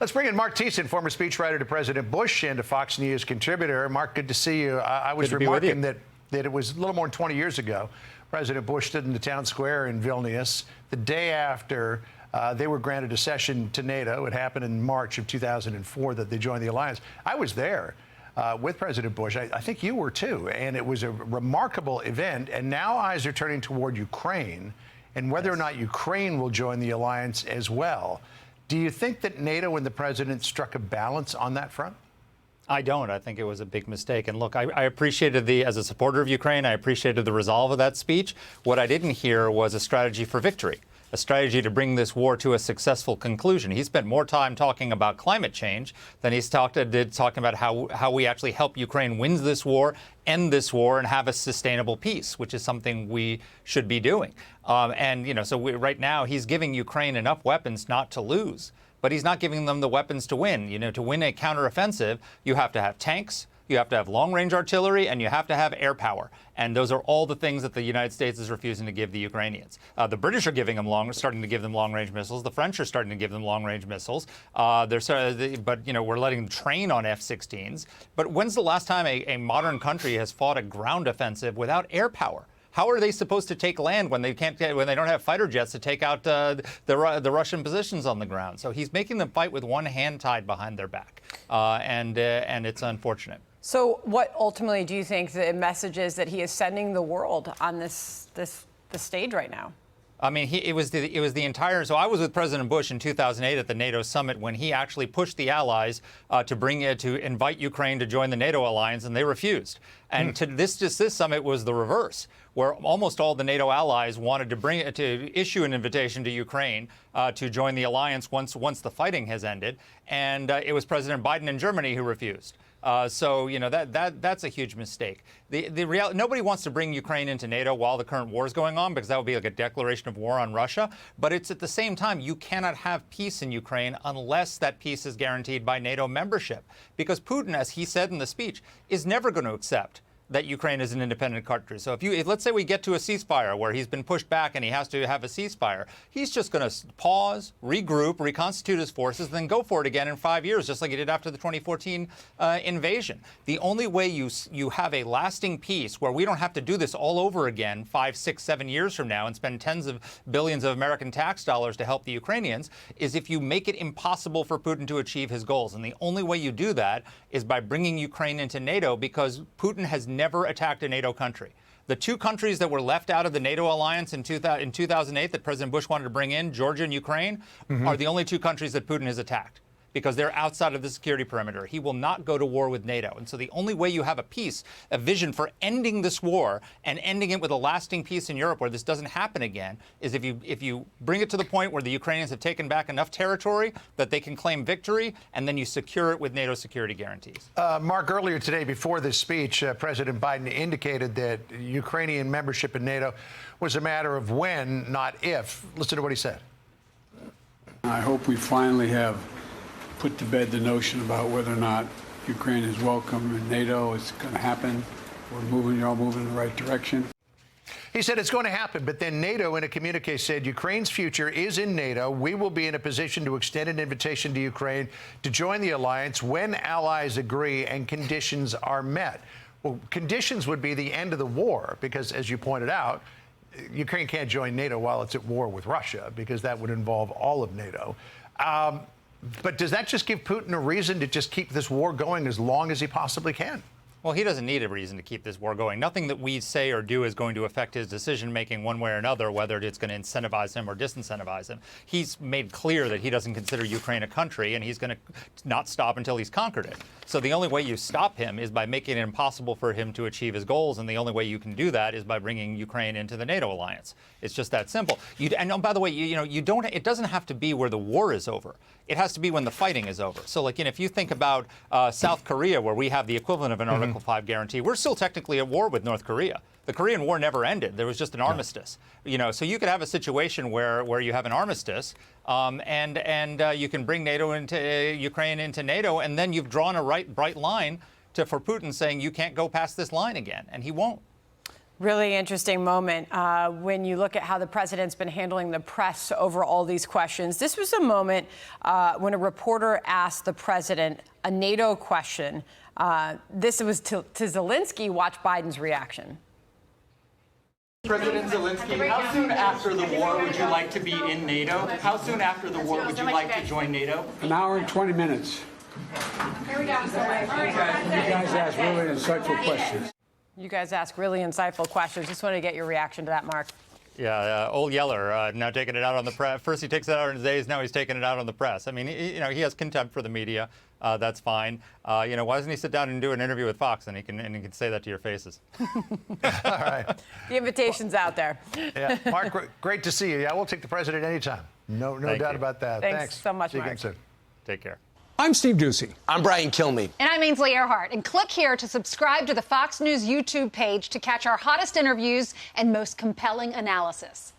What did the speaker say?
Let's bring in Marc Thiessen, former speechwriter to President Bush and a Fox News contributor. Marc, good to see you. I was remarking that it was a little more than 20 years ago. President Bush stood in the town square in Vilnius the day after they were granted a cession to NATO. It happened in March of 2004 that they joined the alliance. I was there with President Bush. I think you were too. And it was a remarkable event. And now eyes are turning toward Ukraine and whether or not Ukraine will join the alliance as well. Do you think that NATO and the president struck a balance on that front? I don't. I think it was a big mistake. And look, I appreciated as a supporter of Ukraine, I appreciated the resolve of that speech. What I didn't hear was a strategy for victory, a strategy to bring this war to a successful conclusion. He spent more time talking about climate change than he's talking about how we actually help Ukraine win this war, end this war, and have a sustainable peace, which is something we should be doing. Right now he's giving Ukraine enough weapons not to lose, but he's not giving them the weapons to win. To win a counteroffensive, you have to have tanks, you have to have long-range artillery, and you have to have air power. And those are all the things that the United States is refusing to give the Ukrainians. The British are giving them starting to give them long-range missiles. The French are starting to give them long-range missiles. We're letting them train on F-16s. But when's the last time a modern country has fought a ground offensive without air power? How are they supposed to take land when they don't have fighter jets to take out the Russian positions on the ground? So he's making them fight with one hand tied behind their back, and it's unfortunate. So what ultimately do you think the message is that he is sending the world on the stage right now? I mean, it was the entire. So I was with President Bush in 2008 at the NATO summit when he actually pushed the allies to invite Ukraine to join the NATO alliance, and they refused. And this summit was the reverse, where almost all the NATO allies wanted to issue an invitation to Ukraine to join the alliance once the fighting has ended, and it was President Biden in Germany who refused. That's a huge mistake. Nobody wants to bring Ukraine into NATO while the current war is going on, because that would be like a declaration of war on Russia. But it's at the same time, you cannot have peace in Ukraine unless that peace is guaranteed by NATO membership. Because Putin, as he said in the speech, is never going to accept that Ukraine is an independent country. So if let's say we get to a ceasefire where he's been pushed back and he has to have a ceasefire, he's just going to pause, regroup, reconstitute his forces, then go for it again in 5 years, just like he did after the 2014 invasion. The only way you have a lasting peace where we don't have to do this all over again 5, 6, 7 years from now and spend tens of billions of American tax dollars to help the Ukrainians is if you make it impossible for Putin to achieve his goals. And the only way you do that is by bringing Ukraine into NATO, because Putin has never attacked a NATO country. The two countries that were left out of the NATO alliance in 2008 that President Bush wanted to bring in, Georgia and Ukraine, are the only two countries that Putin has attacked, because they're outside of the security perimeter. He will not go to war with NATO. And so the only way you have a peace, a vision for ending this war and ending it with a lasting peace in Europe where this doesn't happen again, is if you bring it to the point where the Ukrainians have taken back enough territory that they can claim victory, and then you secure it with NATO security guarantees. Marc, earlier today, before this speech, President Biden indicated that Ukrainian membership in NATO was a matter of when, not if. Listen to what he said. I hope we finally have put to bed the notion about whether or not Ukraine is welcome in NATO. It's going to happen. You're all moving in the right direction. He said it's going to happen, but then NATO in a communique said Ukraine's future is in NATO. We will be in a position to extend an invitation to Ukraine to join the alliance when allies agree and conditions are met. Well, conditions would be the end of the war, because, as you pointed out, Ukraine can't join NATO while it's at war with Russia, because that would involve all of NATO. But does that just give Putin a reason to just keep this war going as long as he possibly can? Well, he doesn't need a reason to keep this war going. Nothing that we say or do is going to affect his decision-making one way or another, whether it's going to incentivize him or disincentivize him. He's made clear that he doesn't consider Ukraine a country, and he's going to not stop until he's conquered it. So the only way you stop him is by making it impossible for him to achieve his goals, and the only way you can do that is by bringing Ukraine into the NATO alliance. It's just that simple. And by the way, it doesn't have to be where the war is over. It has to be when the fighting is over. So, if you think about South Korea, where we have the equivalent of an Article 5 guarantee, we're still technically at war with North Korea. The Korean War never ended. There was just an armistice. So you could have a situation where you have an armistice, and you can bring NATO into Ukraine into NATO, and then you've drawn a bright line for Putin saying you can't go past this line again, and he won't. Really interesting moment when you look at how the president's been handling the press over all these questions. This was a moment when a reporter asked the president a NATO question. This was to Zelensky. Watch Biden's reaction. President Zelensky, how soon after the war would you like to be in NATO? How soon after the war would you like to join NATO? An hour and 20 minutes. Here we go. You guys ask really insightful questions. You guys ask really insightful questions. Just wanted to get your reaction to that, Mark. Yeah, old Yeller now taking it out on the press. First he takes it out on his aides, now he's taking it out on the press. I mean, he has contempt for the media. That's fine. Why doesn't he sit down and do an interview with Fox and he can say that to your faces? All right. The invitation's out there. Yeah, Mark, great to see you. Yeah, we'll take the president anytime. No doubt about that. Thanks so much, See you Mark. again soon. Take care. I'm Steve Ducey. I'm Brian Kilmeade. And I'm Ainsley Earhart. And click here to subscribe to the Fox News YouTube page to catch our hottest interviews and most compelling analysis.